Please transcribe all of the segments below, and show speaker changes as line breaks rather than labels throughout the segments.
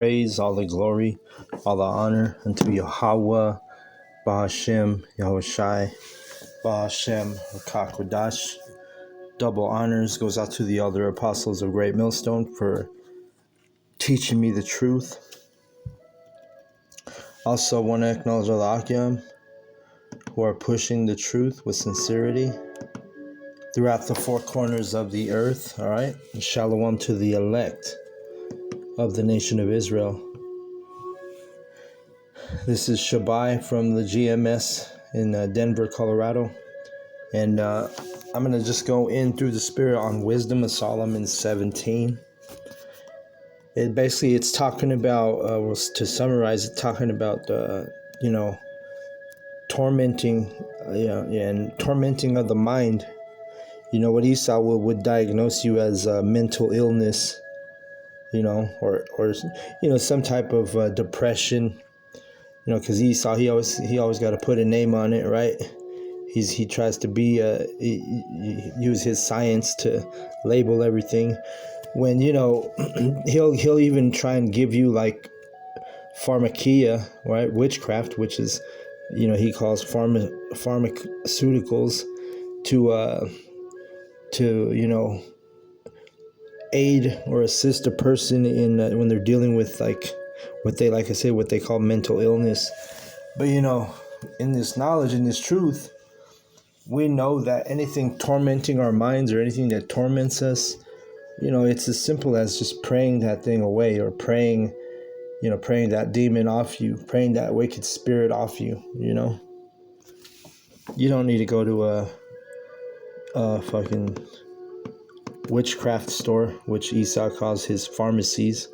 Praise, all the glory, all the honor unto Yahweh, Bahashem, Yahushai, Bahashem, Rakakwadash. Double honors goes out to the elder apostles of Great Millstone for teaching me the truth. Also want to acknowledge all the Akyam who are pushing the truth with sincerity throughout the four corners of the earth, all right? And shalom to the elect of the nation of Israel. This is Shabai from the GMS in Denver, Colorado. And I'm going to just go in through the spirit on Wisdom of Solomon 17. It's talking about, to summarize it, talking about, tormenting, and tormenting of the mind. You know, what Esau would diagnose you as mental illness, or some type of depression, because Esau, he always got to put a name on it, right? He tries to use his science to label everything. When he'll even try and give you like pharmakia, right? Witchcraft, which is he calls pharmaceuticals to aid or assist a person in when they're dealing with what they call mental illness. But in this knowledge, in this truth, we know that anything tormenting our minds or anything that torments us, it's as simple as just praying that thing away, or praying that demon off you, praying that wicked spirit off you. You don't need to go to a fucking witchcraft store, which Esau calls his pharmacies.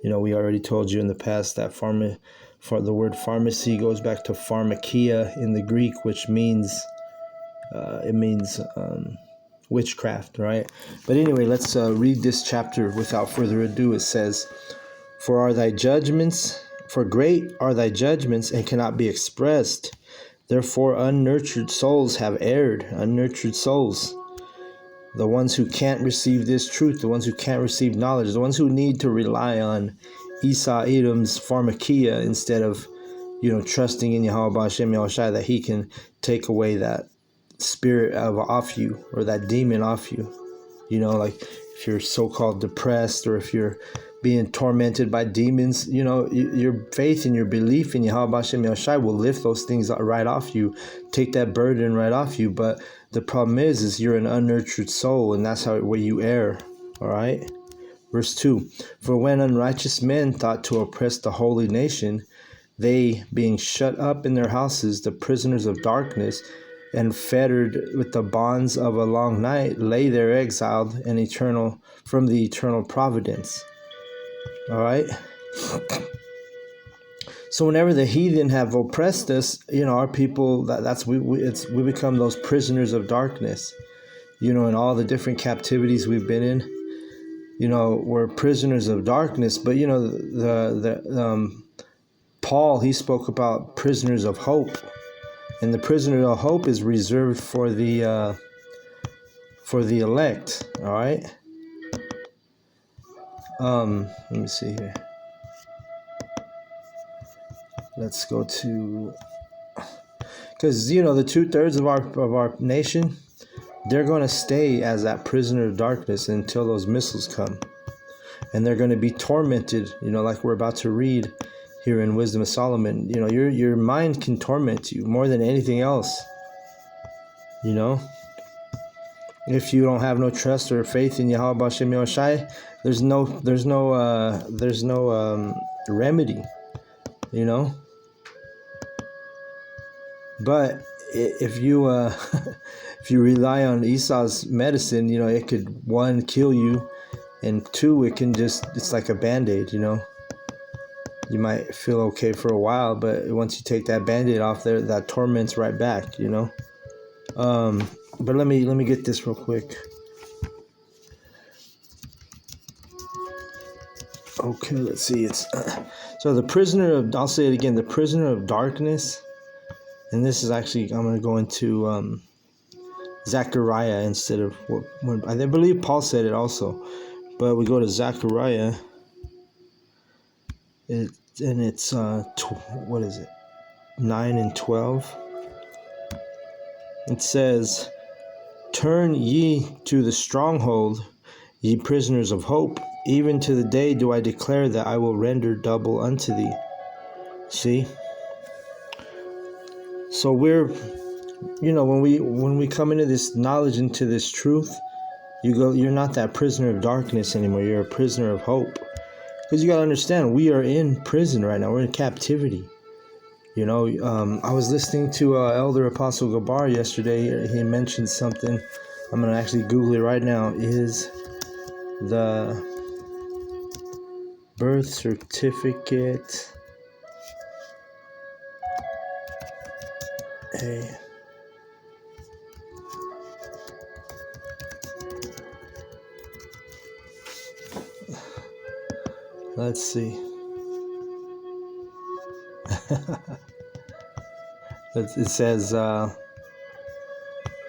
We already told you in the past that the word pharmacy goes back to pharmakia in the Greek, which means witchcraft, right? But anyway, let's read this chapter without further ado. It says, For great are thy judgments and cannot be expressed. Therefore unnurtured souls have erred. Unnurtured souls, the ones who can't receive this truth, the ones who can't receive knowledge, the ones who need to rely on Esau Edom's pharmakia instead of trusting in Yahweh Hashem Yahushai, that he can take away that spirit off you, or that demon off you. Like if you're so-called depressed, or if you're being tormented by demons, your faith and your belief in Yahweh Hashem Yahushai will lift those things right off you, take that burden right off you. But the problem is you're an unnurtured soul, and that's where you err. All right. Verse 2, For when unrighteous men thought to oppress the holy nation, they, being shut up in their houses, the prisoners of darkness, and fettered with the bonds of a long night, lay there exiled and eternal from the eternal providence. All right. So whenever the heathen have oppressed us, our people, we become those prisoners of darkness. In all the different captivities we've been in, we're prisoners of darkness. But Paul, he spoke about prisoners of hope. And the prisoner of hope is reserved for the elect. All right. Let me see here. Let's go to, because the 2/3 of our nation, they're going to stay as that prisoner of darkness until those missiles come, and they're going to be tormented. Like we're about to read here in Wisdom of Solomon. Your mind can torment you more than anything else. If you don't have no trust or faith in Yahweh Bashem Yahushai, there's no remedy. But if you if you rely on Esau's medicine, it could, 1, kill you, and 2, it's like a Band-Aid. You might feel okay for a while, but once you take that Band-Aid off there, that torment's right back. But let me get this real quick. Okay, let's see. It's so I'll say it again, the prisoner of darkness. And this is actually, I'm going to go into Zechariah instead of I believe Paul said it also. But we go to Zechariah It's what is it? 9 and 12. It says, "Turn ye to the stronghold, ye prisoners of hope. Even to the day do I declare that I will render double unto thee." See? So we're, when we come into this knowledge, into this truth, you're not that prisoner of darkness anymore. You're a prisoner of hope. Because you got to understand, we are in prison right now. We're in captivity. I was listening to Elder Apostle Gabar yesterday. He mentioned something. I'm going to actually Google it right now. Is the birth certificate a... Let's see. It says, all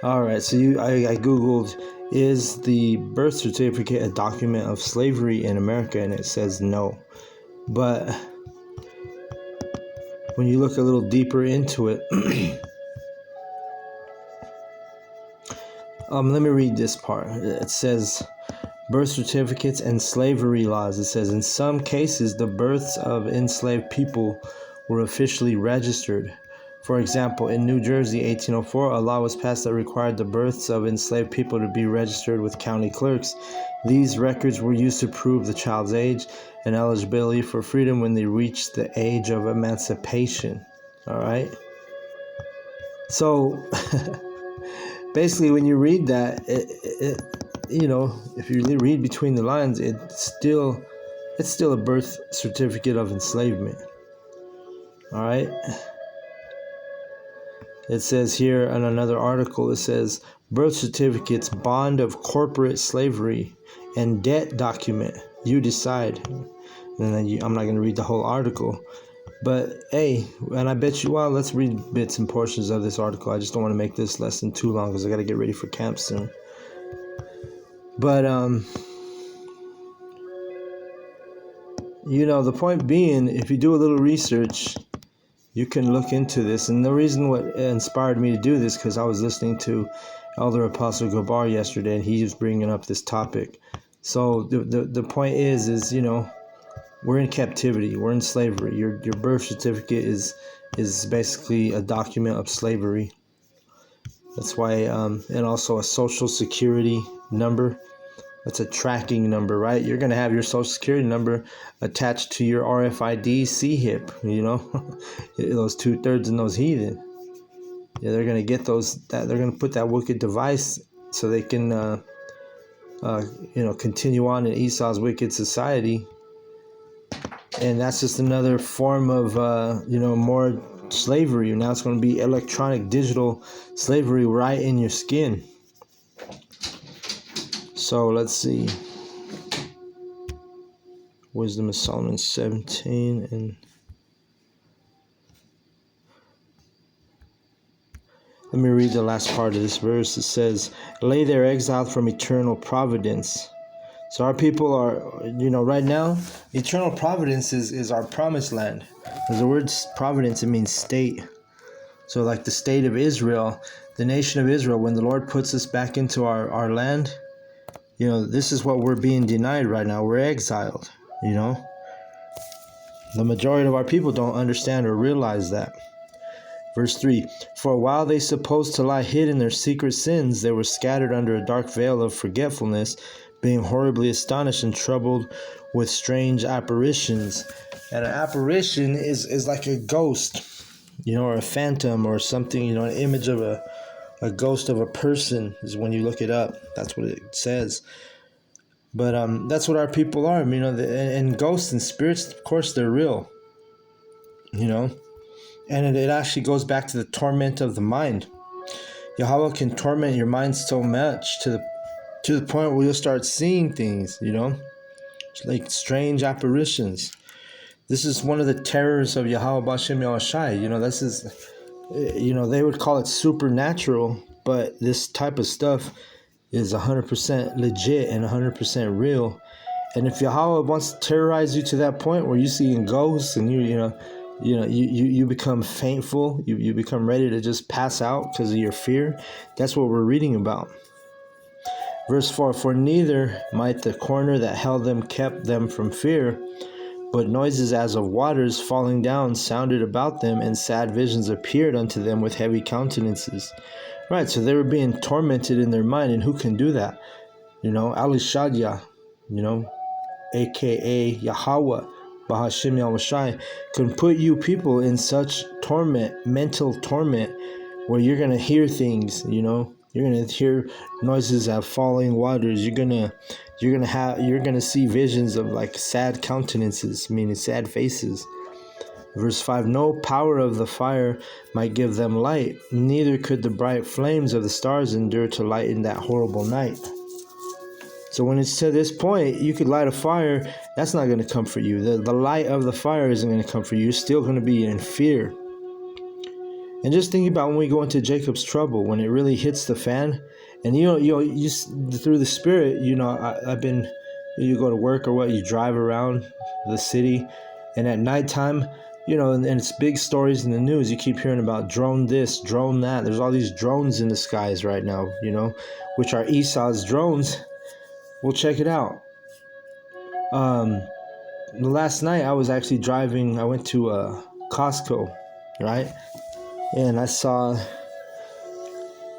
right, so I Googled, is the birth certificate a document of slavery in America? And it says no. But when you look a little deeper into it, let me read this part. It says, birth certificates and slavery laws. It says, in some cases, the births of enslaved people were officially registered. For example, in New Jersey, 1804, a law was passed that required the births of enslaved people to be registered with county clerks. These records were used to prove the child's age and eligibility for freedom when they reached the age of emancipation. All right? So, basically, when you read that, if you read between the lines, it's still a birth certificate of enslavement. All right? It says here in another article, it says, birth certificates, bond of corporate slavery, and debt document. You decide. And then I'm not going to read the whole article. But, hey, and I bet you, well, let's read bits and portions of this article. I just don't want to make this lesson too long because I got to get ready for camp soon. But, the point being, if you do a little research, you can look into this. And the reason what inspired me to do this, because I was listening to Elder Apostle Gabar yesterday, and he was bringing up this topic. So the point is we're in captivity. We're in slavery. Your birth certificate is basically a document of slavery. That's why, and also a social security number. That's a tracking number, right? You're going to have your social security number attached to your RFID CHIP, those 2/3 and those heathen. Yeah, they're going to get they're going to put that wicked device so they can, continue on in Esau's wicked society. And that's just another form of, more slavery. Now it's going to be electronic, digital slavery right in your skin. So let's see. Wisdom of Solomon 17 and let me read the last part of this verse. It says, lay there exiled from eternal providence. So our people are, right now, eternal providence is our promised land. As the word providence, it means state. So like the state of Israel, the nation of Israel, when the Lord puts us back into our land, this is what we're being denied right now. We're exiled, The majority of our people don't understand or realize that. Verse 3, for while they supposed to lie hid in their secret sins, they were scattered under a dark veil of forgetfulness, being horribly astonished and troubled with strange apparitions. And an apparition is like a ghost, or a phantom or something, an image of a ghost of a person is when you look it up. That's what it says. But that's what our people are. And ghosts and spirits, of course, they're real. And it actually goes back to the torment of the mind. Yahweh can torment your mind so much to the point where you'll start seeing things, like strange apparitions. This is one of the terrors of Yahweh B'Shem Yahushai. This is, they would call it supernatural, but this type of stuff is 100% legit and 100% real. And if Yahweh wants to terrorize you to that point where you're seeing ghosts and you become faintful, you become ready to just pass out because of your fear, that's what we're reading about. Verse 4, for neither might the corner that held them kept them from fear, but noises as of waters falling down sounded about them, and sad visions appeared unto them with heavy countenances. Right, so they were being tormented in their mind, and who can do that? Alishadya, aka Yahweh, Bahashim Yahushai, can put you people in such torment, mental torment, where you're gonna hear things, you're gonna hear noises of falling waters. You're gonna see visions of like sad countenances, meaning sad faces. Verse 5, no power of the fire might give them light, neither could the bright flames of the stars endure to lighten that horrible night. So when it's to this point, you could light a fire, that's not going to comfort you. The light of the fire isn't going to comfort you. You're still going to be in fear. And just think about when we go into Jacob's trouble, when it really hits the fan, and you through the Spirit, I've been, you go to work or what, you drive around the city, and at nighttime, and it's big stories in the news. You keep hearing about drone this, drone that. There's all these drones in the skies right now, which are Esau's drones. Well, check it out. Last night I was actually driving. I went to Costco, right? And I saw,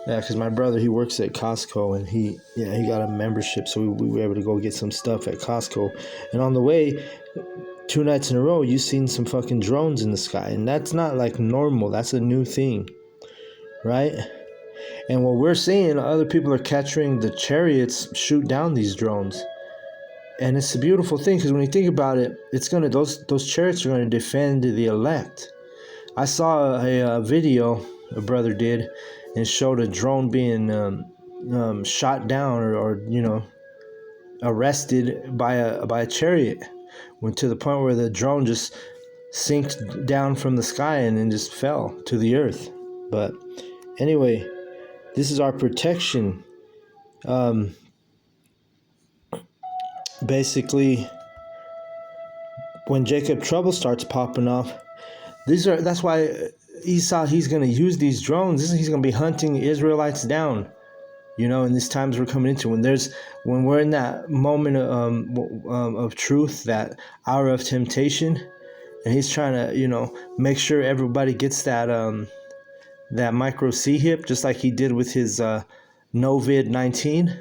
because my brother, he works at Costco, and he got a membership, so we were able to go get some stuff at Costco. And on the way, 2 nights in a row, you seen some fucking drones in the sky, and that's not like normal. That's a new thing, right? And what we're seeing, other people are capturing the chariots shoot down these drones. And it's a beautiful thing, because when you think about it, it's gonna those chariots are gonna defend the elect. I saw a video a brother did, and showed a drone being shot down or arrested by a chariot, went to the point where the drone just sinked down from the sky and then just fell to the earth. But anyway, this is our protection. Basically, when Jacob trouble starts popping off, that's why Esau, he's going to use these drones. He's going to be hunting Israelites down, in these times we're coming into, when we're in that moment of truth, that hour of temptation, and he's trying to make sure everybody gets that micro C hip, just like he did with his COVID-19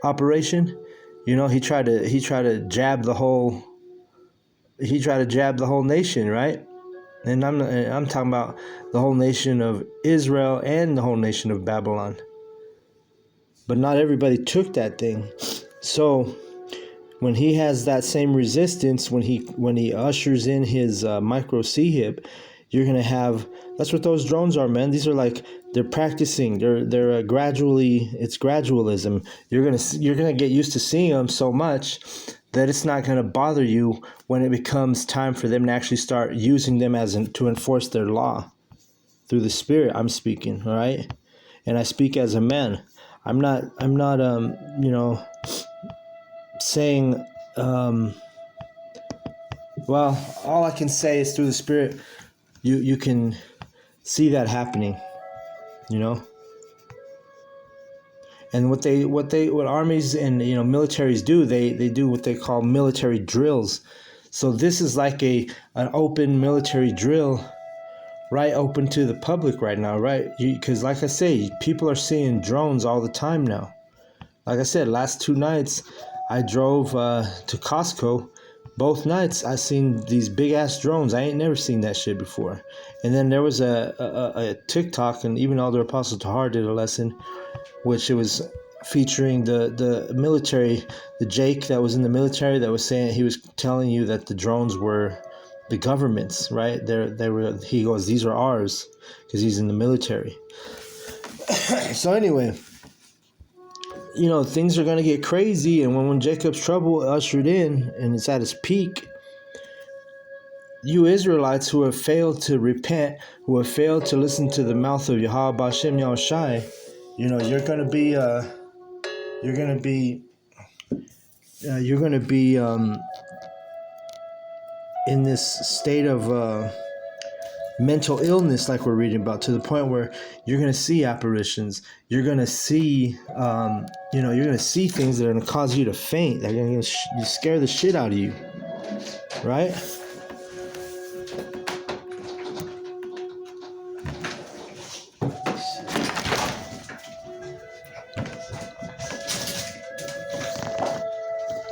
operation. He tried to jab the whole nation, right? And I'm talking about the whole nation of Israel and the whole nation of Babylon. But not everybody took that thing. So when he has that same resistance, when he ushers in his micro C hip, you're gonna have. That's what those drones are, man. These are they're practicing. They're gradually. It's gradualism. You're gonna get used to seeing them so much that it's not gonna bother you when it becomes time for them to actually start using them to enforce their law through the Spirit. I'm speaking, all right, and I speak as a man. I'm not saying. Well, all I can say is through the Spirit. You can see that happening, and what armies and militaries do, they do what they call military drills. So this is like an open military drill, right, open to the public right now, right? Because like I say, people are seeing drones all the time now. Like I said, last 2 nights I drove to Costco. Both nights I seen these big ass drones. I ain't never seen that shit before. And then there was a TikTok, and even Elder Apostle Tahar did a lesson, which it was featuring the military, the Jake that was in the military, that was saying, he was telling you that the drones were the government's, right? They were. He goes, these are ours, because he's in the military. So anyway, things are going to get crazy, and when Jacob's trouble ushered in and it's at its peak, you Israelites who have failed to repent, who have failed to listen to the mouth of Yahweh Bashem Yahushai, you're going to be you're going to be in this state of mental illness, like we're reading about, to the point where you're going to see apparitions. You're going to see, you're going to see things that are going to cause you to faint. They're going to scare the shit out of you, right?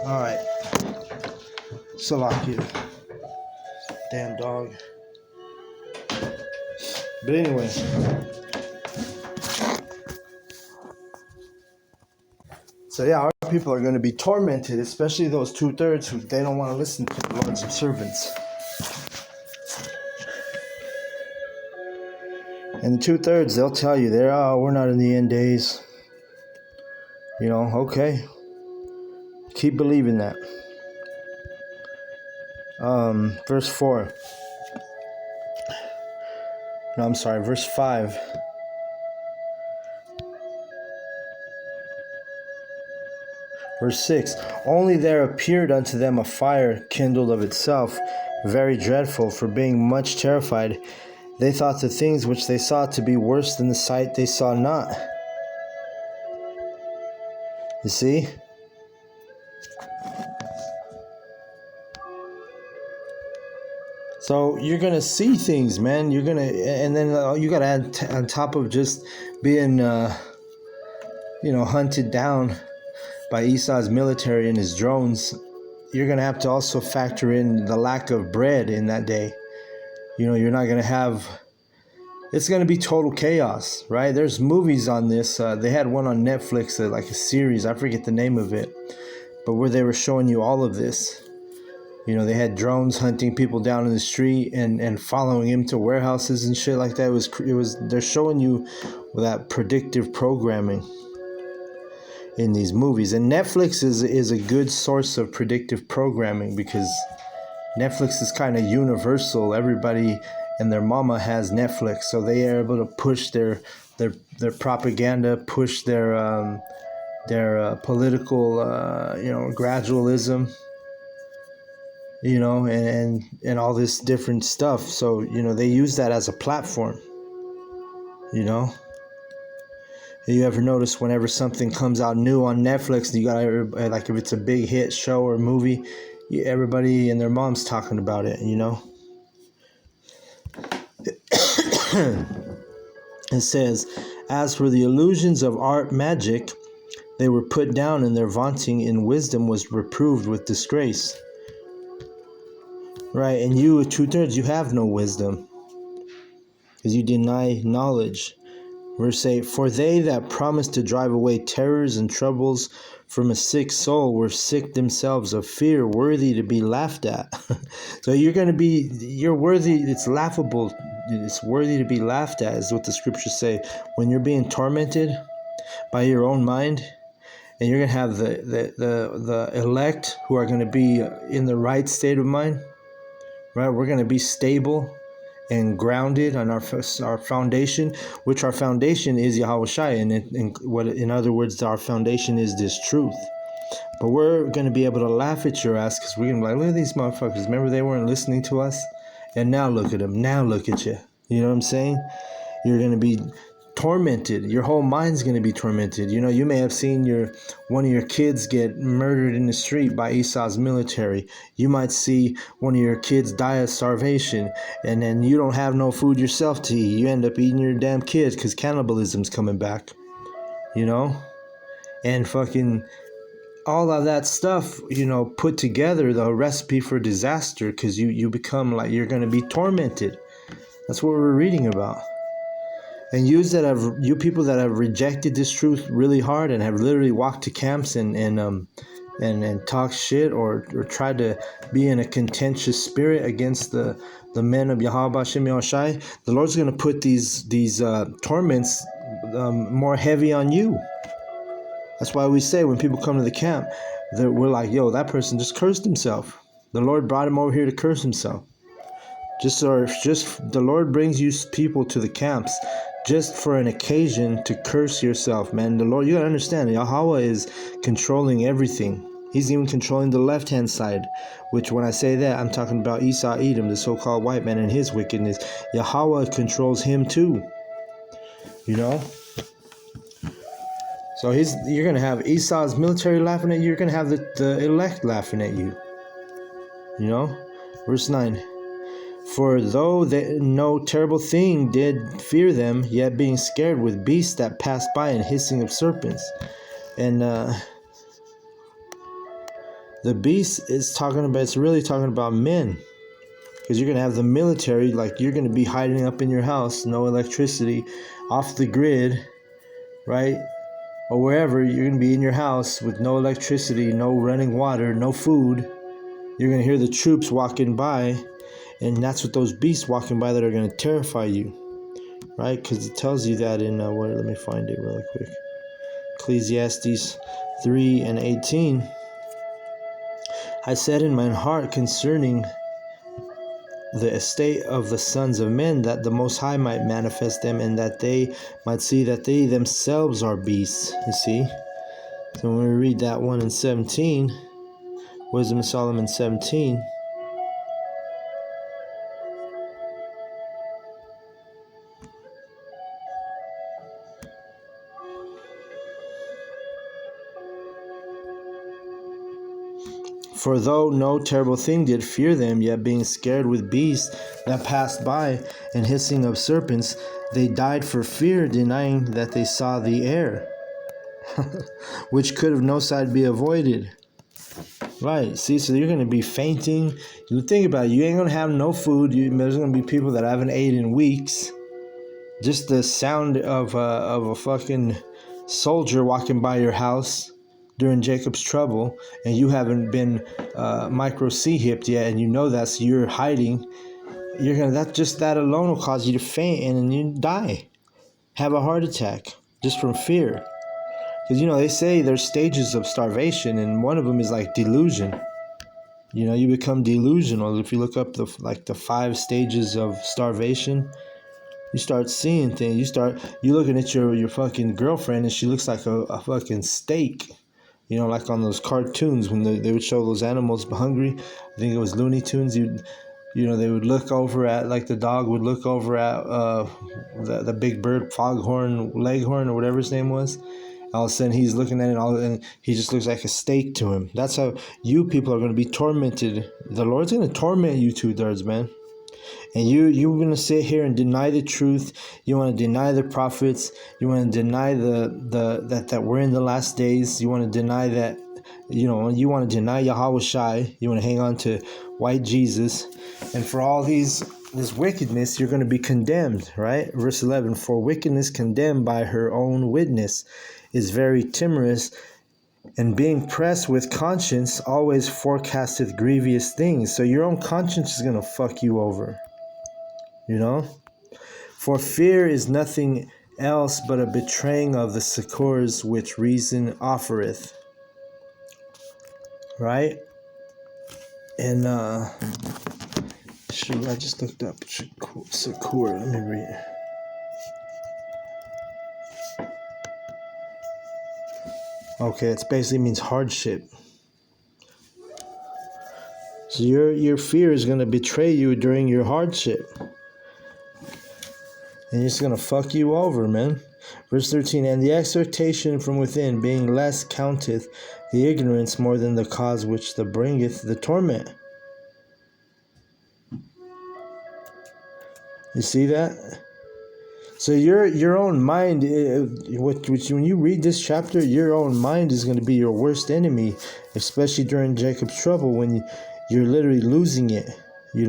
All right. Salakia. Damn dog. But anyway. So yeah, our people are going to be tormented, especially those 2/3 who they don't want to listen to the Lord's servants. And the 2/3, they'll tell you, we're not in the end days. Okay. Keep believing that. Verse 4. No, I'm sorry, verse 5. Verse 6. Only there appeared unto them a fire kindled of itself, very dreadful, for being much terrified, they thought the things which they saw to be worse than the sight they saw not. You see? So you're going to see things, man. You're going to, and then you got to add on top of just being, hunted down by Esau's military and his drones, you're going to have to also factor in the lack of bread in that day. You're not going to have, it's going to be total chaos, right? There's movies on this. They had one on Netflix, like a series. I forget the name of it, but where they were showing you all of this. They had drones hunting people down in the street and following him to warehouses and shit like that. It was they're showing you that predictive programming in these movies. And Netflix is a good source of predictive programming, because Netflix is kind of universal. Everybody and their mama has Netflix, so they are able to push their propaganda, push their political gradualism, and all this different stuff. So they use that as a platform. You ever notice whenever something comes out new on Netflix, you got, like, if it's a big hit show or movie, everybody and their mom's talking about it. It says, as for the illusions of art magic, they were put down, and their vaunting in wisdom was reproved with disgrace. Right, and you, 2/3, you have no wisdom, because you deny knowledge. Verse 8, for they that promised to drive away terrors and troubles from a sick soul were sick themselves of fear, worthy to be laughed at. So you're worthy, it's laughable, it's worthy to be laughed at, is what the scriptures say. When you're being tormented by your own mind, and you're going to have the elect who are going to be in the right state of mind, right? We're going to be stable and grounded on our foundation, which our foundation is Yahweh Shai, and in other words, our foundation is this truth. But we're going to be able to laugh at your ass, because we're going to be like, look at these motherfuckers. Remember, they weren't listening to us, and now look at them. Now look at you. You know what I'm saying? You're going to be tormented. Your whole mind's going to be tormented. You may have seen one of your kids get murdered in the street by Esau's military. You might see one of your kids die of starvation, and then you don't have no food yourself to eat. You end up eating your damn kids because cannibalism's coming back. And fucking all of that stuff, put together, the recipe for disaster, because you become like, you're going to be tormented. That's what we're reading about. And you people that have rejected this truth really hard and have literally walked to camps and talked shit or tried to be in a contentious spirit against the men of Yahweh Hashem Yahushai, the Lord's going to put these torments more heavy on you. That's why we say when people come to the camp, that we're like, yo, that person just cursed himself. The Lord brought him over here to curse himself. Just the Lord brings you people to the camps just for an occasion to curse yourself, man. The Lord, you gotta understand, Yahweh is controlling everything. He's even controlling the left-hand side, which when I say that, I'm talking about Esau, Edom, the so-called white man, and his wickedness. Yahweh controls him too. You know? So you're going to have Esau's military laughing at you. You're going to have the elect laughing at you. You know? Verse 9. For though no terrible thing did fear them, yet being scared with beasts that passed by and hissing of serpents. And the beast is it's really talking about men. Because you're going to have the military, like you're going to be hiding up in your house, no electricity, off the grid, right? Or wherever, you're going to be in your house with no electricity, no running water, no food. You're going to hear the troops walking by, and that's what those beasts walking by that are going to terrify you, right? Because it tells you that in, let me find it really quick. Ecclesiastes 3:18. I said in mine heart concerning the estate of the sons of men, that the Most High might manifest them, and that they might see that they themselves are beasts. You see? So when we read that one in 17, Wisdom of Solomon 17, for though no terrible thing did fear them, yet being scared with beasts that passed by and hissing of serpents, they died for fear, denying that they saw the air, which could of no side be avoided. Right, see, so you're going to be fainting. You think about it, you ain't going to have no food. There's going to be people that haven't ate in weeks. Just the sound of a fucking soldier walking by your house during Jacob's trouble, and you haven't been micro C-hipped yet, and you know that, so you're hiding. That alone will cause you to faint, and then you die, have a heart attack, just from fear. Because they say there's stages of starvation, and one of them is like delusion. You become delusional. If you look up the 5 stages of starvation, you start seeing things. You looking at your fucking girlfriend, and she looks like a fucking steak. Like on those cartoons when they would show those animals hungry. I think it was Looney Tunes. They would look over at, like the dog would look over at the big bird, foghorn, leghorn, or whatever his name was. All of a sudden he's looking at it, and he just looks like a steak to him. That's how you people are going to be tormented. The Lord's going to torment you 2/3, man. And you're going to sit here and deny the truth. You want to deny the prophets. You want to deny that we're in the last days. You want to deny that, you want to deny Yahweh Shai. You want to hang on to white Jesus. And for all this wickedness, you're going to be condemned, right? Verse 11, for wickedness condemned by her own witness is very timorous, and being pressed with conscience always forecasteth grievous things. So your own conscience is going to fuck you over. For fear is nothing else but a betraying of the succors which reason offereth. Right? And I just looked up succor. Let me read. Okay, it basically means hardship. So your fear is going to betray you during your hardship. And it's going to fuck you over, man. Verse 13, and the exhortation from within being less counteth the ignorance more than the cause which the bringeth the torment. You see that? So your own mind, when you read this chapter, your own mind is going to be your worst enemy, especially during Jacob's trouble when you're literally losing it, you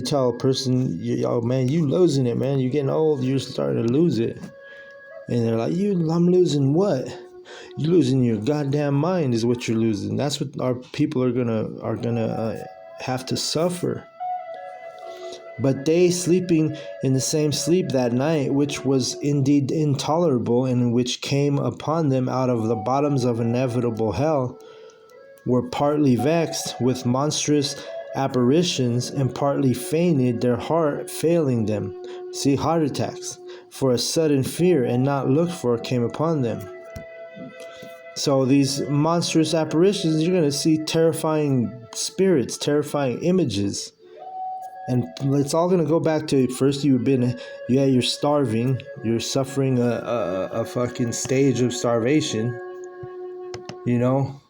tell a person, oh man, you losing it, man. You're getting old. You're starting to lose it. And they're like, I'm losing what? You're losing your goddamn mind is what you're losing. That's what our people are gonna have to suffer. But they sleeping in the same sleep that night, which was indeed intolerable, and which came upon them out of the bottoms of inevitable hell, were partly vexed with monstrous apparitions, and partly fainted, their heart failing them. See, heart attacks. For a sudden fear and not looked for came upon them. So these monstrous apparitions, you're going to see terrifying spirits, terrifying images. And it's all going to go back to first you're starving, you're suffering a fucking stage of starvation, you know.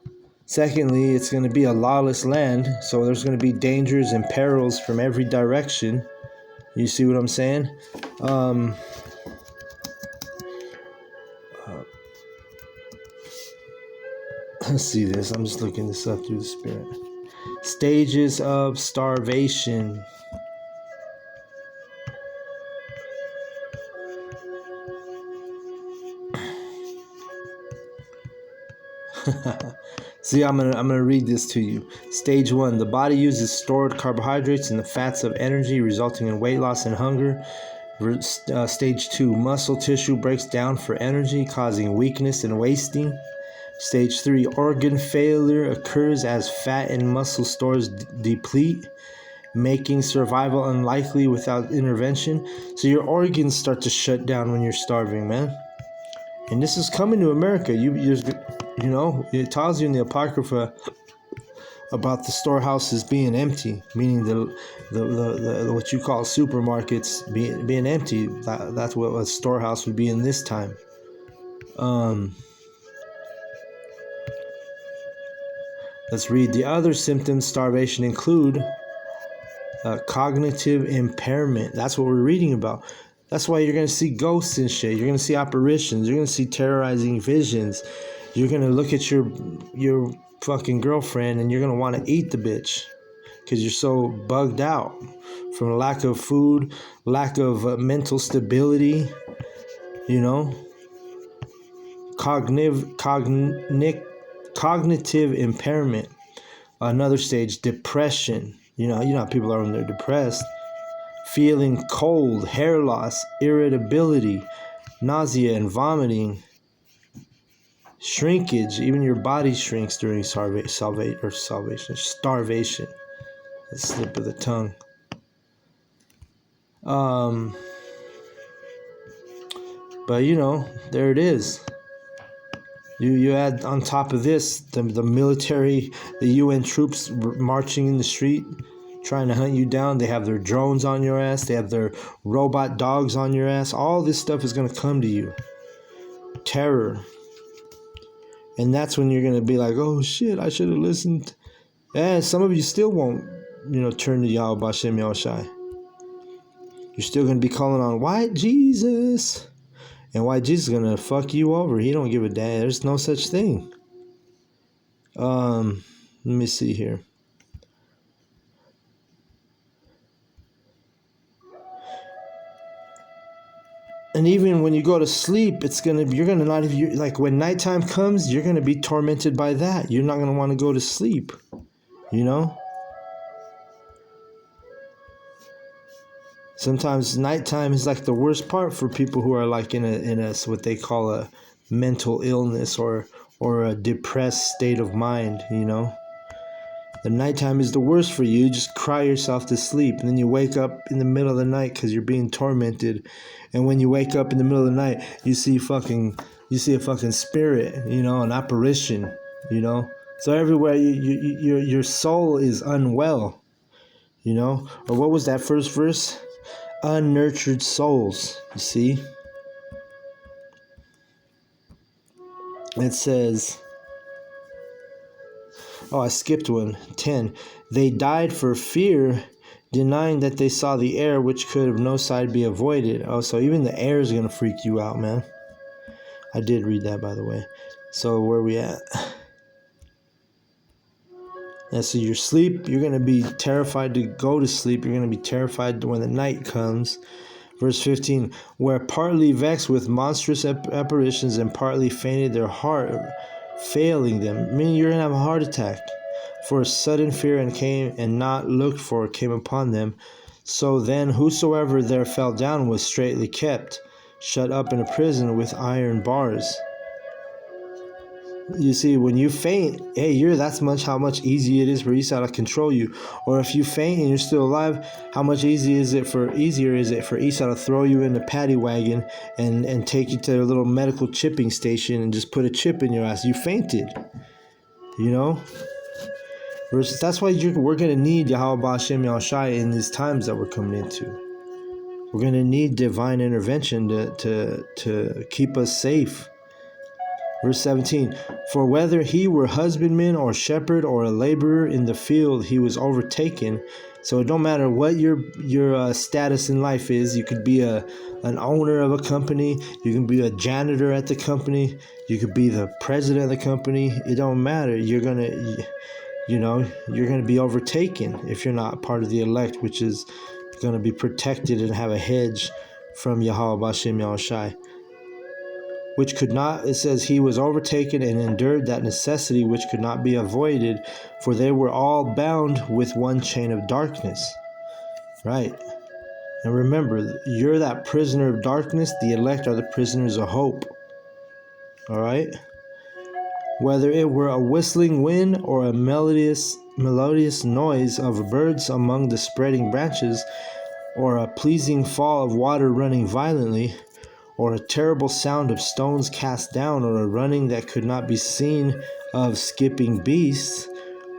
Secondly, it's going to be a lawless land, so there's going to be dangers and perils from every direction. You see what I'm saying? Let's see this. I'm just looking this up through the spirit. Stages of starvation. See, I'm gonna read this to you. Stage 1: the body uses stored carbohydrates and the fats of energy, resulting in weight loss and hunger. Stage 2: muscle tissue breaks down for energy, causing weakness and wasting. Stage 3: organ failure occurs as fat and muscle stores deplete, making survival unlikely without intervention. So your organs start to shut down when you're starving, man. And this is coming to America. You know, it tells you in the Apocrypha about the storehouses being empty, meaning the what you call supermarkets being empty. That's what a storehouse would be in this time. Let's read. The other symptoms of starvation include cognitive impairment. That's what we're reading about. That's why you're going to see ghosts and shit. You're going to see apparitions. You're going to see terrorizing visions. You're going to look at your fucking girlfriend and you're going to want to eat the bitch because you're so bugged out from lack of food, lack of mental stability, you know. Cognitive impairment. Another stage, depression. You know how people are when they're depressed. Feeling cold, hair loss, irritability, nausea and vomiting, shrinkage. Even your body shrinks during starvation. The slip of the tongue. But you know, there it is. You add on top of this the military, the UN troops marching in the street, trying to hunt you down. They have their drones on your ass. They have their robot dogs on your ass. All this stuff is going to come to you. Terror. And that's when you're going to be like, oh shit, I should have listened. And some of you still won't, turn to Yahweh Bashem Yahushai. You're still going to be calling on white Jesus. And white Jesus is going to fuck you over. He don't give a damn. There's no such thing. Let me see here. And even when you go to sleep, you're gonna not, if you like, when nighttime comes, you're gonna be tormented by that. You're not gonna want to go to sleep, you know. Sometimes nighttime is like the worst part for people who are like in a what they call a mental illness or a depressed state of mind, you know. The nighttime is the worst for you. You just cry yourself to sleep, and then you wake up in the middle of the night because you're being tormented. And when you wake up in the middle of the night, you see a fucking spirit, an apparition, So everywhere your soul is unwell, Or what was that first verse? Unnurtured souls. You see, it says. Oh, I skipped one. 10. They died for fear, denying that they saw the air, which could of no side be avoided. Oh, so even the air is going to freak you out, man. I did read that, by the way. So where are we at? Yeah, so your sleep, you're going to be terrified to go to sleep. You're going to be terrified when the night comes. Verse 15, where partly vexed with monstrous apparitions and partly fainted their heart, failing them, meaning you're going to have a heart attack. For a sudden fear and not looked for came upon them. So then whosoever there fell down was straitly kept, shut up in a prison with iron bars. You see, when you faint, hey, that's how much easier it is for Esau to control you. Or if you faint and you're still alive, how much easier is it for Esau to throw you in the paddy wagon and take you to a little medical chipping station and just put a chip in your ass? You fainted, you know. That's why we're gonna need Yahweh Ba'Shem Yahushai in these times that we're coming into. We're gonna need divine intervention to keep us safe. Verse 17, for whether he were husbandman or shepherd or a laborer in the field, he was overtaken. So it don't matter what your status in life is. You could be an owner of a company. You can be a janitor at the company. You could be the president of the company. It don't matter. You're going to be overtaken if you're not part of the elect, which is going to be protected and have a hedge from Yahweh Ba'Shem Yahushai. Which could not, it says, he was overtaken and endured that necessity which could not be avoided, for they were all bound with one chain of darkness. Right. And remember, you're that prisoner of darkness. The elect are the prisoners of hope. All right. Whether it were a whistling wind or a melodious noise of birds among the spreading branches, or a pleasing fall of water running violently, or a terrible sound of stones cast down, or a running that could not be seen of skipping beasts,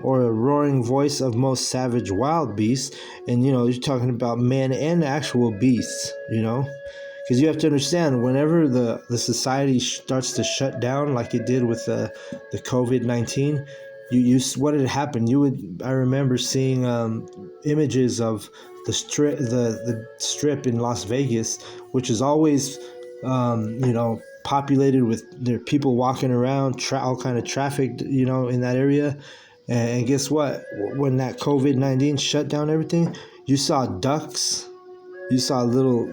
or a roaring voice of most savage wild beasts. And you're talking about men and actual beasts, because you have to understand, whenever the society starts to shut down like it did with the COVID-19, what had happened? I remember seeing images of the strip in Las Vegas, which is always populated with there people walking around, all kind of traffic, in that area. And guess what? When that COVID-19 shut down everything, you saw ducks, you saw little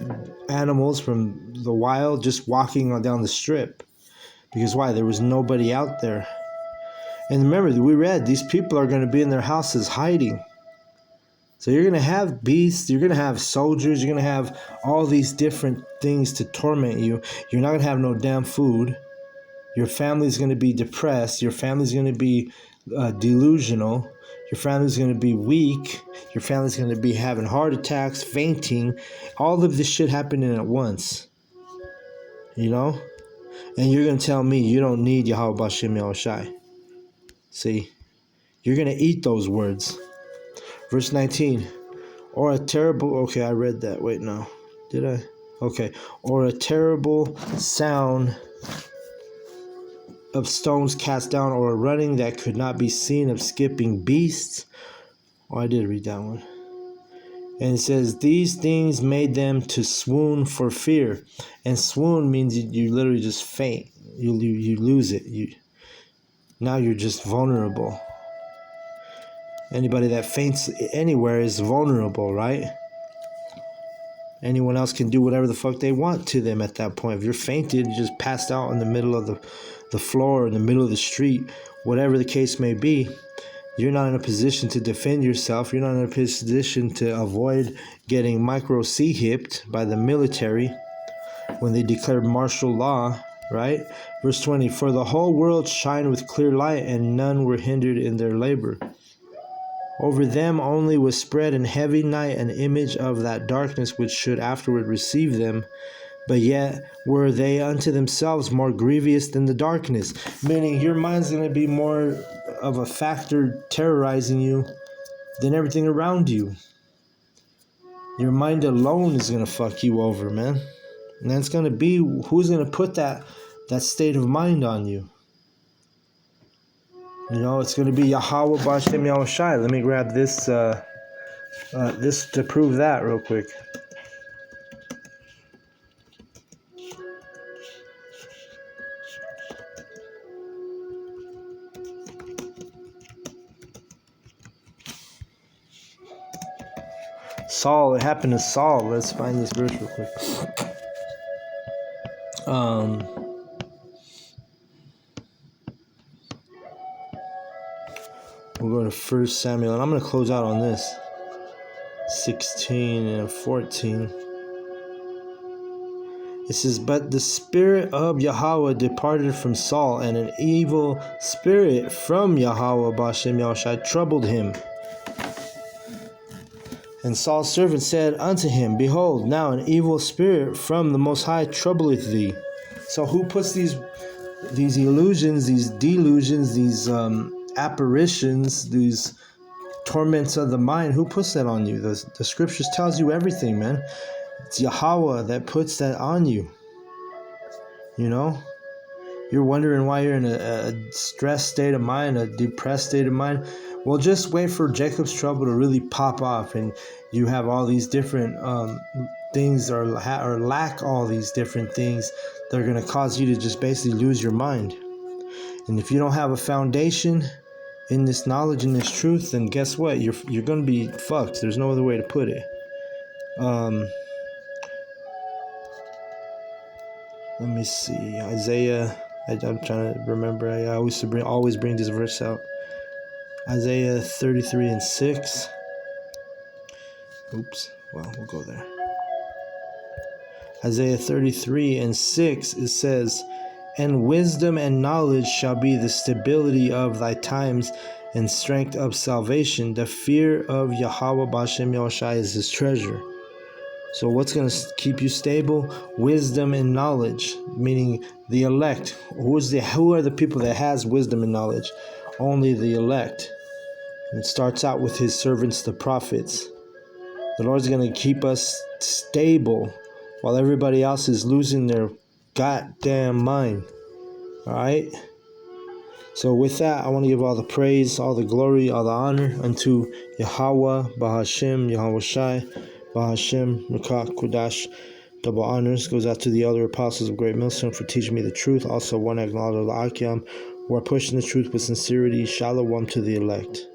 animals from the wild just walking on down the strip. Because why? There was nobody out there. And remember, we read these people are going to be in their houses hiding. So you're going to have beasts, you're going to have soldiers, you're going to have all these different things to torment you. You're not going to have no damn food. Your family's going to be depressed. Your family's going to be delusional. Your family's going to be weak. Your family's going to be having heart attacks, fainting. All of this shit happening at once. And you're going to tell me you don't need Yahweh Ba'Shem Yahushai. See? You're going to eat those words. Verse 19. Or a terrible... Okay, I read that. Wait, no. Did I? Okay. Or a terrible sound of stones cast down, or a running that could not be seen of skipping beasts. Oh, I did read that one. And it says, these things made them to swoon for fear. And swoon means you literally just faint. You lose it. Now you're just vulnerable. Anybody that faints anywhere is vulnerable, right? Anyone else can do whatever the fuck they want to them at that point. If you're fainted, you just passed out in the middle of the floor, in the middle of the street, whatever the case may be, you're not in a position to defend yourself. You're not in a position to avoid getting micro-C-hipped by the military when they declared martial law, right? Verse 20, for the whole world shined with clear light, and none were hindered in their labor. Over them only was spread in heavy night an image of that darkness which should afterward receive them. But yet were they unto themselves more grievous than the darkness. Meaning your mind's going to be more of a factor terrorizing you than everything around you. Your mind alone is going to fuck you over, man. And that's going to be, who's going to put that state of mind on you? It's going to be Yahweh Ba'Shem Yahushai. Let me grab this to prove that real quick. Saul, it happened to Saul. Let's find this verse real quick. We'll go to 1 Samuel, and I'm going to close out on this. 16 and 14. It says, but the spirit of Yahweh departed from Saul, and an evil spirit from Yahweh B'Shem Yahushai troubled him. And Saul's servant said unto him, behold, now an evil spirit from the Most High troubleth thee. So who puts these illusions, these delusions, these apparitions, these torments of the mind, who puts that on you? The scriptures tells you everything, man. It's Yahweh that puts that on you. You know? You're wondering why you're in a stressed state of mind, a depressed state of mind. Well, just wait for Jacob's trouble to really pop off, and you have all these different things or lack all these different things that are going to cause you to just basically lose your mind. And if you don't have a foundation in this knowledge and this truth, then guess what? You're going to be fucked. There's no other way to put it. Let me see. Isaiah. I'm trying to remember. I always bring this verse out. Isaiah 33 and 6. Oops. Well, we'll go there. Isaiah 33 and 6, it says, and wisdom and knowledge shall be the stability of thy times and strength of salvation. The fear of Yahweh B'Shem Yahushai is his treasure. So what's going to keep you stable? Wisdom and knowledge, meaning the elect. Who are the people that has wisdom and knowledge? Only the elect. And it starts out with his servants, the prophets. The Lord's going to keep us stable while everybody else is losing their goddamn mind. All right? So with that, I want to give all the praise, all the glory, all the honor unto Yahweh, B'Hashem, Yahweh Shai, B'Hashem, Mekach, Kodash. Double honors goes out to the other apostles of Great Millstone for teaching me the truth. Also, one acknowledge of the Akyam, who are pushing the truth with sincerity. Shalom to the elect.